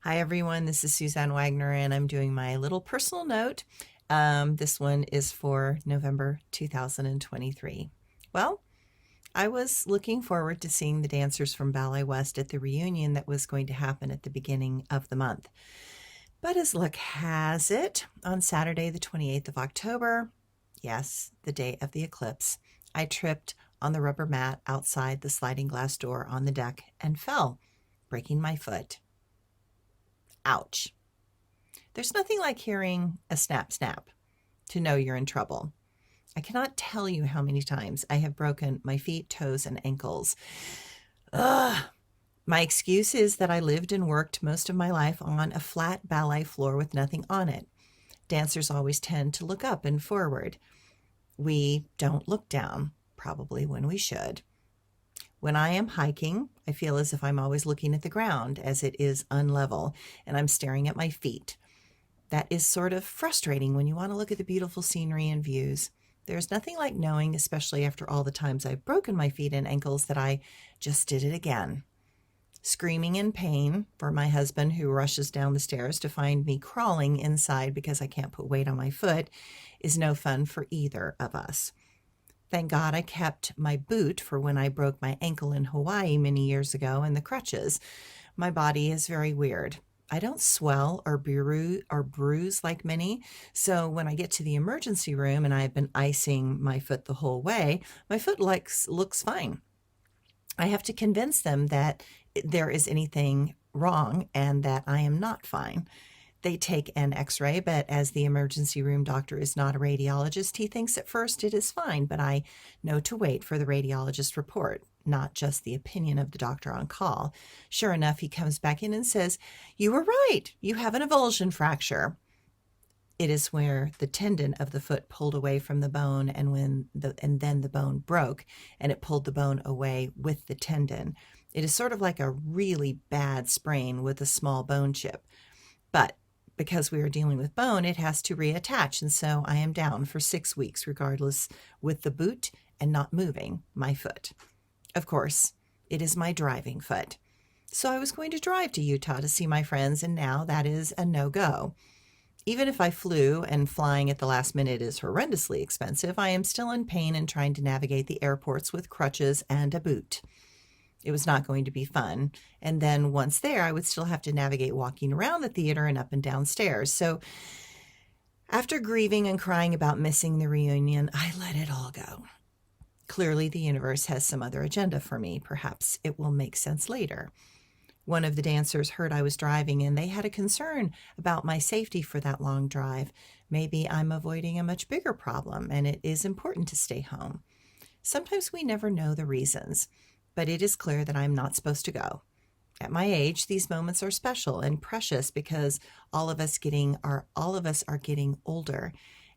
Hi, everyone. This is Suzanne Wagner, and I'm doing my little personal note. This one is for November 2023. Well, I was looking forward to seeing the dancers from Ballet West at the reunion that was going to happen at the beginning of the month. But as luck has it, on Saturday, the 28th of October, yes, the day of the eclipse, I tripped on the rubber mat outside the sliding glass door on the deck and fell, breaking my foot. Ouch. There's nothing like hearing a snap, snap to know you're in trouble. I cannot tell you how many times I have broken my feet, toes, and ankles. Ugh. My excuse is that I lived and worked most of my life on a flat ballet floor with nothing on it. Dancers always tend to look up and forward. We don't look down, probably when we should. When I am hiking, I feel as if I'm always looking at the ground as it is unlevel and I'm staring at my feet. That is sort of frustrating when you want to look at the beautiful scenery and views. There's nothing like knowing, especially after all the times I've broken my feet and ankles, that I just did it again. Screaming in pain for my husband, who rushes down the stairs to find me crawling inside because I can't put weight on my foot, is no fun for either of us. Thank God I kept my boot for when I broke my ankle in Hawaii many years ago and the crutches. My body is very weird. I don't swell or bruise like many, so when I get to the emergency room and I've been icing my foot the whole way, my foot looks fine. I have to convince them that there is anything wrong and that I am not fine. They take an x-ray, but as the emergency room doctor is not a radiologist, he thinks at first it is fine, but I know to wait for the radiologist report, not just the opinion of the doctor on call. Sure enough, he comes back in and says, "You were right. You have an avulsion fracture." It is where the tendon of the foot pulled away from the bone and then the bone broke and it pulled the bone away with the tendon. It is sort of like a really bad sprain with a small bone chip. But because we are dealing with bone, it has to reattach, and so I am down for 6 weeks regardless, with the boot and not moving my foot. Of course, it is my driving foot. So I was going to drive to Utah to see my friends, and now that is a no-go. Even if I flew, and flying at the last minute is horrendously expensive, I am still in pain and trying to navigate the airports with crutches and a boot. It was not going to be fun. And then once there, I would still have to navigate walking around the theater and up and down stairs. So after grieving and crying about missing the reunion, I let it all go. Clearly, the universe has some other agenda for me. Perhaps it will make sense later. One of the dancers heard I was driving and they had a concern about my safety for that long drive. Maybe I'm avoiding a much bigger problem and it is important to stay home. Sometimes we never know the reasons, but it is clear that I'm not supposed to go. At my age, these moments are special and precious because all of us are getting older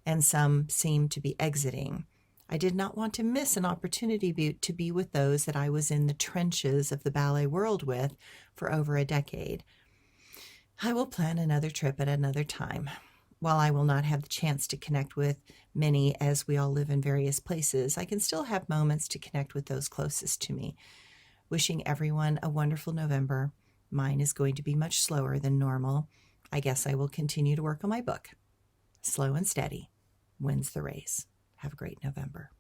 and some seem to be exiting. I did not want to miss an opportunity to be with those that I was in the trenches of the ballet world with for over a decade. I will plan another trip at another time. While I will not have the chance to connect with many as we all live in various places, I can still have moments to connect with those closest to me. Wishing everyone a wonderful November. Mine is going to be much slower than normal. I guess I will continue to work on my book. Slow and steady wins the race. Have a great November.